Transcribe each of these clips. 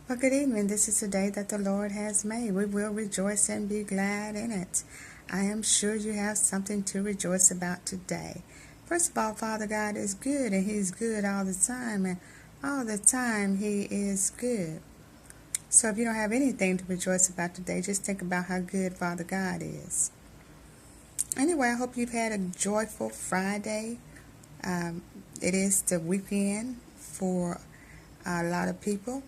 Well, good evening. This is the day that the Lord has made. We will rejoice and be glad in it. I am sure you have something to rejoice about today. First of all, Father God is good, and He's good all the time, and all the time He is good. So if you don't have anything to rejoice about today, just think about how good Father God is. Anyway, I hope you've had a joyful Friday. It is the weekend for a lot of people.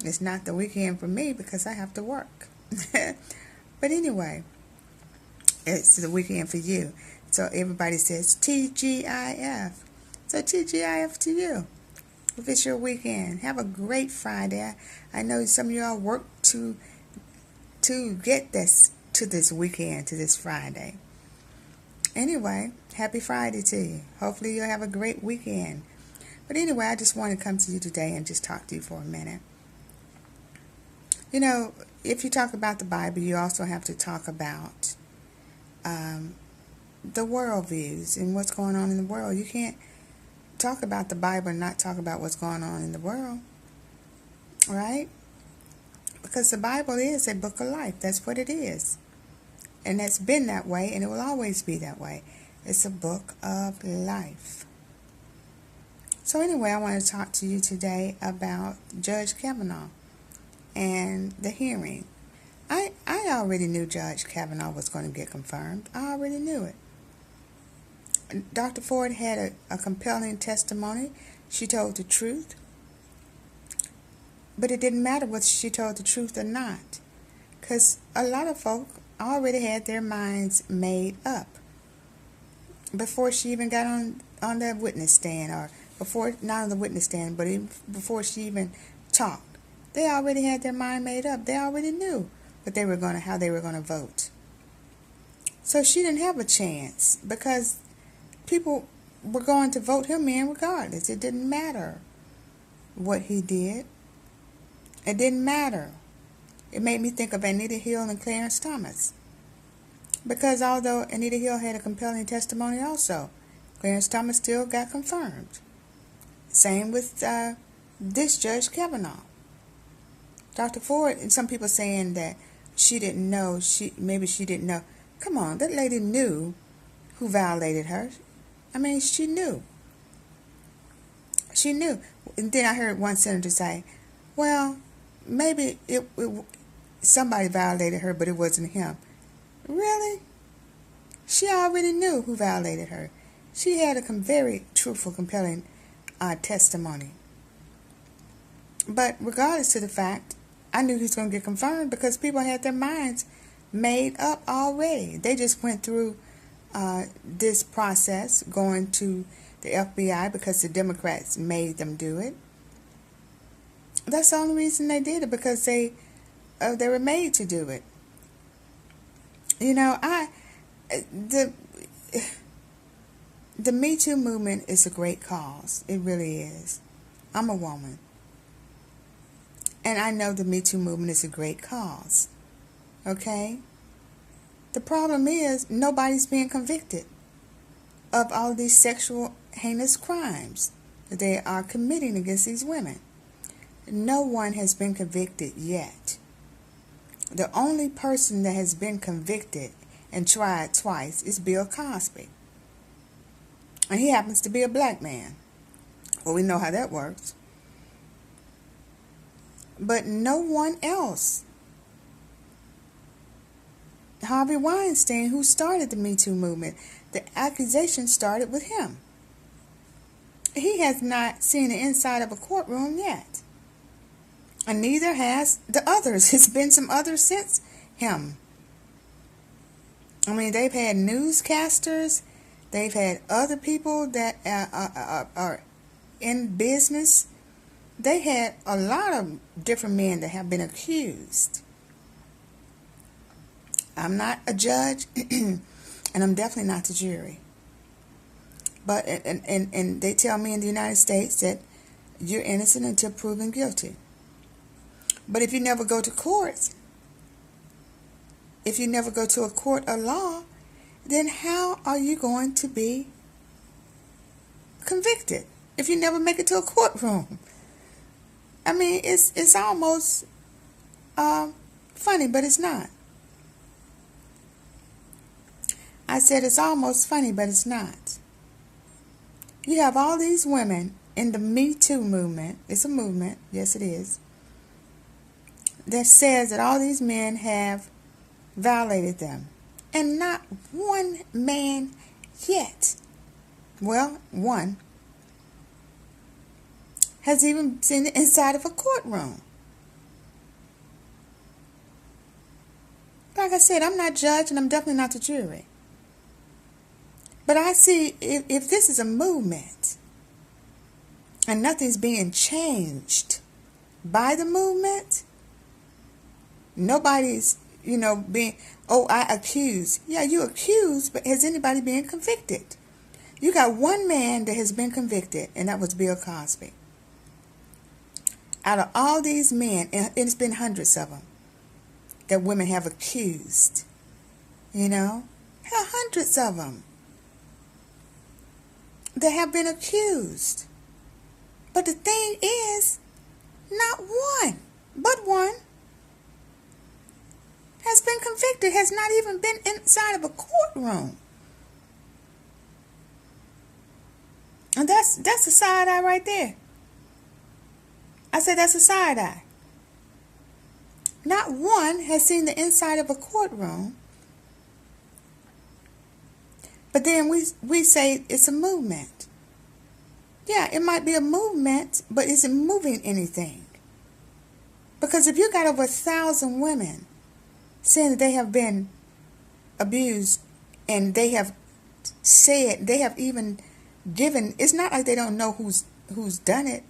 It's not the weekend for me because I have to work. But anyway, it's the weekend for you. So everybody says TGIF. So TGIF to you. If it's your weekend, have a great Friday. I know some of y'all work to get this weekend, to this Friday. Anyway, happy Friday to you. Hopefully you'll have a great weekend. But anyway, I just want to come to you today and just talk to you for a minute. You know, if you talk about the Bible, you also have to talk about the world views and what's going on in the world. You can't talk about the Bible and not talk about what's going on in the world, right? Because the Bible is a book of life. That's what it is. And that's been that way, and it will always be that way. It's a book of life. So anyway, I want to talk to you today about Judge Kavanaugh and the hearing. I already knew Judge Kavanaugh was going to get confirmed. I already knew it. Dr. Ford had a compelling testimony. She told the truth. But it didn't matter whether she told the truth or not, because a lot of folk already had their minds made up before she even got on the witness stand, or before, not on the witness stand, but even before she even talked. They already had their mind made up. They already knew how they were going to vote. So she didn't have a chance because people were going to vote him in regardless. It didn't matter what he did. It didn't matter. It made me think of Anita Hill and Clarence Thomas. Because although Anita Hill had a compelling testimony also, Clarence Thomas still got confirmed. Same with this Judge Kavanaugh. Dr. Ford, and some people saying that she didn't know, maybe she didn't know. Come on, that lady knew who violated her. I mean, she knew. She knew. And then I heard one senator say, well, maybe somebody violated her, but it wasn't him. Really? She already knew who violated her. She had a very truthful, compelling testimony. But regardless of the fact, I knew he was going to get confirmed because people had their minds made up already. They just went through this process, going to the FBI because the Democrats made them do it. That's the only reason they did it, because they were made to do it. You know, the METOO movement is a great cause. It really is. I'm a woman. And I know the METOO movement is a great cause. Okay? The problem is nobody's being convicted of all these sexual heinous crimes that they are committing against these women. No one has been convicted yet. The only person that has been convicted and tried twice is Bill Cosby. And he happens to be a black man. Well, we know how that works. But no one else. Harvey Weinstein, who started the Me Too movement, the accusation started with him. He has not seen the inside of a courtroom yet. And neither has the others. It's been some others since him. I mean, they've had newscasters. They've had other people that are in business. They had a lot of different men that have been accused. I'm not a judge, and I'm definitely not the jury. But and they tell me in the United States that you're innocent until proven guilty. But if you never go to courts, if you never go to a court of law, then how are you going to be convicted if you never make it to a courtroom? I mean, it's almost funny, but it's not. I said it's almost funny, but it's not. You have all these women in the METOO movement. It's a movement, yes it is, that says that all these men have violated them. And not one man yet, well, one, has even seen the inside of a courtroom. Like I said, I'm not judge and I'm definitely not the jury. But I see if this is a movement and nothing's being changed by the movement, nobody's, being, oh, I accuse. Yeah, you accuse, but has anybody been convicted? You got one man that has been convicted, and that was Bill Cosby. Out of all these men, and it's been hundreds of them, that women have accused, hundreds of them that have been accused. But the thing is, not one, but one, has been convicted, has not even been inside of a courtroom. And that's a side eye right there. I said that's a side eye. Not one has seen the inside of a courtroom. But then we say it's a movement. Yeah, it might be a movement, but is it moving anything? Because if you got over 1,000 women saying that they have been abused, and they have said, they have even given, it's not like they don't know who's done it.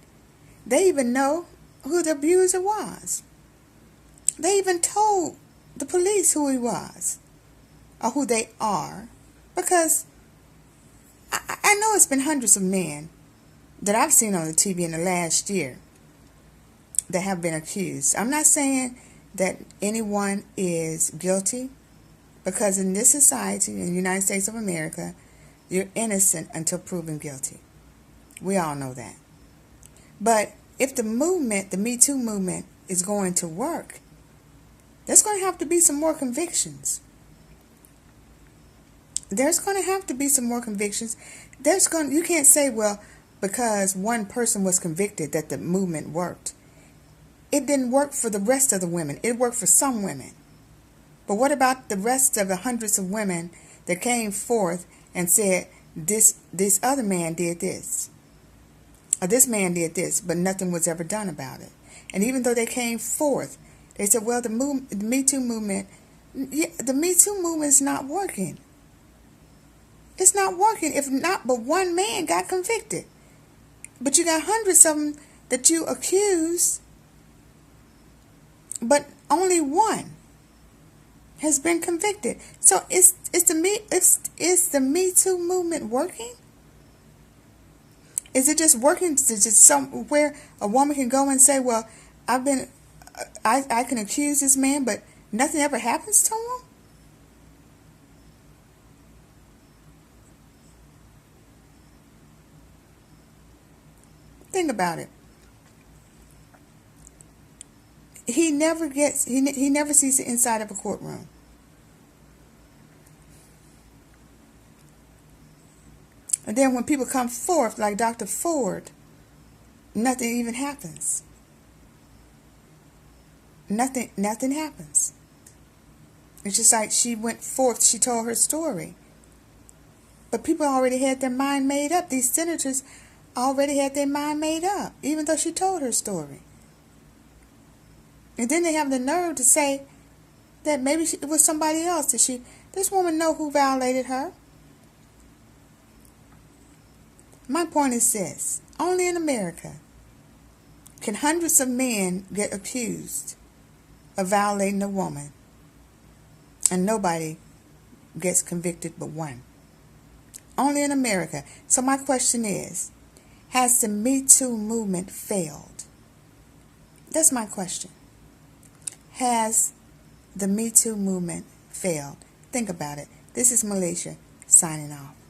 They even know who the abuser was. They even told the police who he was, or who they are, because I know it's been hundreds of men that I've seen on the TV in the last year that have been accused. I'm not saying that anyone is guilty, because in this society, in the United States of America, you're innocent until proven guilty. We all know that. But if the movement, the Me Too movement, is going to work, there's going to have to be some more convictions. There's going to have to be some more convictions. You can't say, well, because one person was convicted that the movement worked. It didn't work for the rest of the women. It worked for some women. But what about the rest of the hundreds of women that came forth and said, this other man did this, or this man did this, but nothing was ever done about it? And even though they came forth, they said, well, the Me Too movement, the Me Too movement is not working. It's not working if not but one man got convicted. But you got hundreds of them that you accused, but only one has been convicted. So is the Me Too movement working? Is it just working to just somewhere a woman can go and say, well, I can accuse this man, but nothing ever happens to him? Think about it. He never sees the inside of a courtroom. And then when people come forth, like Dr. Ford, nothing even happens. Nothing happens. It's just like she went forth, she told her story. But people already had their mind made up. These senators already had their mind made up, even though she told her story. And then they have the nerve to say that maybe it was somebody else. This woman know who violated her. My point is this: only in America can hundreds of men get accused of violating a woman, and nobody gets convicted but one. Only in America. So my question is, has the Me Too movement failed? That's my question. Has the Me Too movement failed? Think about it. This is Malaysia signing off.